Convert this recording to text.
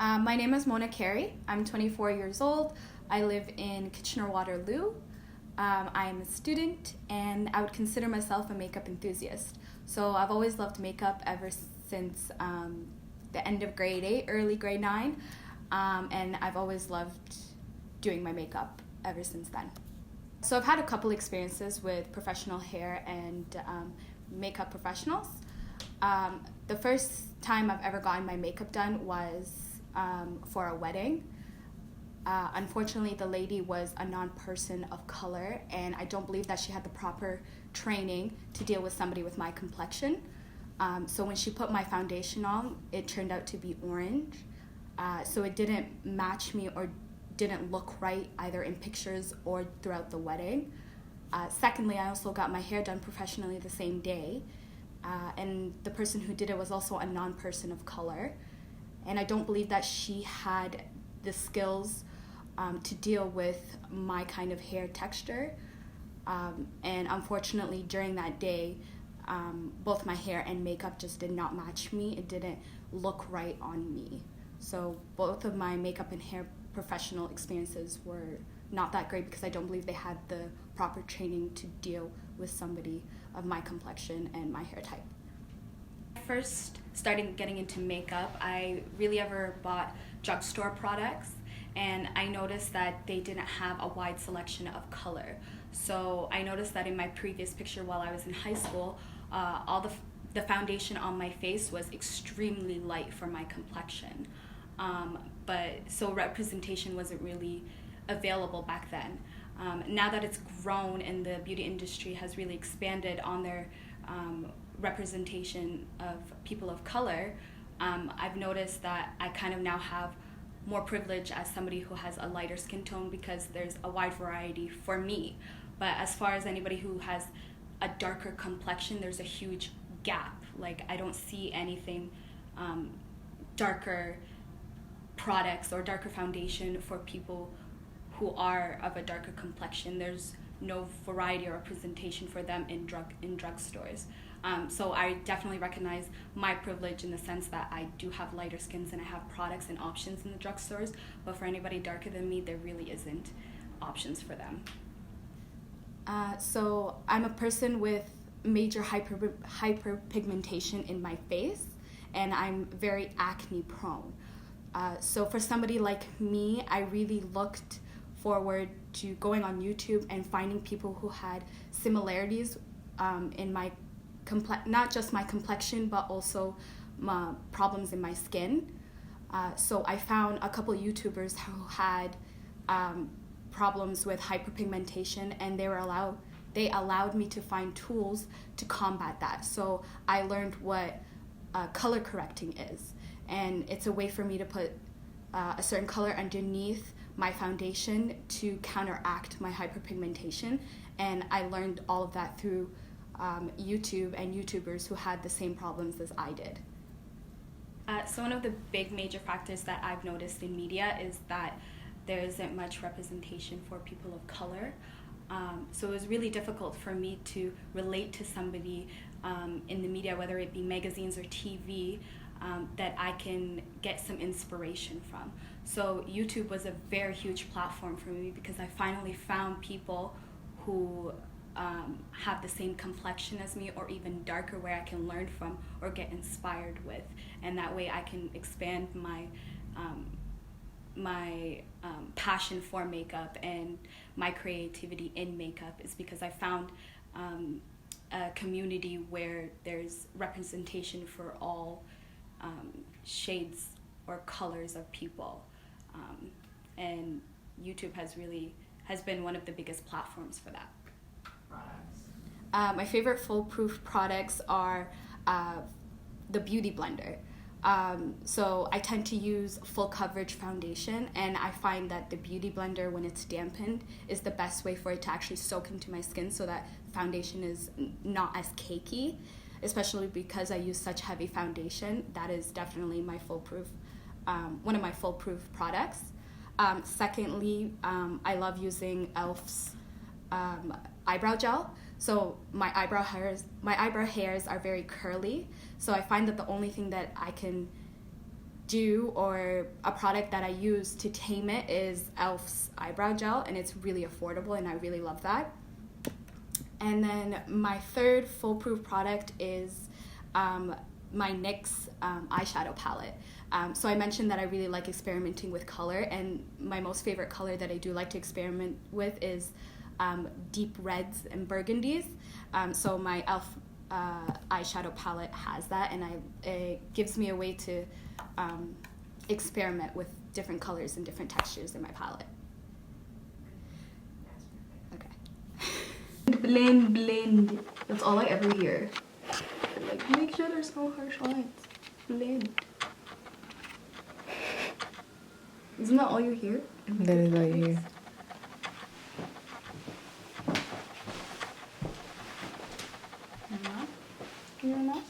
My name is Mona Kheiri. I'm 24 years old. I live in Kitchener-Waterloo. I'm a student, and I would consider myself a makeup enthusiast. So I've always loved makeup ever since the end of grade 8, early grade 9, and I've always loved doing my makeup ever since then. So I've had a couple experiences with professional hair and makeup professionals. The first time I've ever gotten my makeup done was for a wedding. Unfortunately, the lady was a non-person of color, and I don't believe that she had the proper training to deal with somebody with my complexion. So when she put my foundation on, it turned out to be orange. So it didn't match me or didn't look right either in pictures or throughout the wedding. Secondly, I also got my hair done professionally the same day, and the person who did it was also a non-person of color. And I don't believe that she had the skills to deal with my kind of hair texture. And unfortunately, during that day, both my hair and makeup just did not match me. It didn't look right on me. So both of my makeup and hair professional experiences were not that great because I don't believe they had the proper training to deal with somebody of my complexion and my hair type. First starting getting into makeup, I really ever bought drugstore products, and I noticed that they didn't have a wide selection of color. So I noticed that in my previous picture while I was in high school, all the foundation on my face was extremely light for my complexion. But so representation wasn't really available back then. Now that it's grown and the beauty industry has really expanded on their representation of people of color, I've noticed that I kind of now have more privilege as somebody who has a lighter skin tone because there's a wide variety for me. But as far as anybody who has a darker complexion, there's a huge gap. Like, I don't see anything darker products or darker foundation for people who are of a darker complexion. There's no variety or representation for them in drugstores. So I definitely recognize my privilege in the sense that I do have lighter skins and I have products and options in the drugstores, but for anybody darker than me, there really isn't options for them. So I'm a person with major hyperpigmentation in my face, and I'm very acne prone. So for somebody like me, I really looked forward to going on YouTube and finding people who had similarities in my not just my complexion, but also my problems in my skin. So I found a couple YouTubers who had problems with hyperpigmentation, and they allowed me to find tools to combat that. So I learned what color correcting is, and it's a way for me to put a certain color underneath my foundation to counteract my hyperpigmentation. And I learned all of that through YouTube and YouTubers who had the same problems as I did. So one of the big major factors that I've noticed in media is that there isn't much representation for people of color. So it was really difficult for me to relate to somebody in the media, whether it be magazines or TV, that I can get some inspiration from. So YouTube was a very huge platform for me because I finally found people who have the same complexion as me or even darker, where I can learn from or get inspired with, and that way I can expand my passion for makeup and my creativity in makeup is because I found a community where there's representation for all shades or colors of people, and YouTube has been one of the biggest platforms for that. My favorite foolproof products are the Beauty Blender. So I tend to use full coverage foundation, and I find that the Beauty Blender, when it's dampened, is the best way for it to actually soak into my skin so that foundation is not as cakey, especially because I use such heavy foundation. That is definitely my foolproof, one of my foolproof products. Secondly, I love using e.l.f.'s eyebrow gel. So my eyebrow hairs are very curly. So I find that the only thing that I can do, or a product that I use to tame it, is e.l.f.'s eyebrow gel, and it's really affordable and I really love that. And then my third foolproof product is my NYX eyeshadow palette. So I mentioned that I really like experimenting with color, and my most favorite color that I do like to experiment with is deep reds and burgundies. So my e.l.f. Eyeshadow palette has that, and it gives me a way to experiment with different colors and different textures in my palette. Okay. Blend. That's all I ever hear. Like, make sure there's no harsh lines. Blend. Isn't that all you hear? That is all you hear. Can you hear that?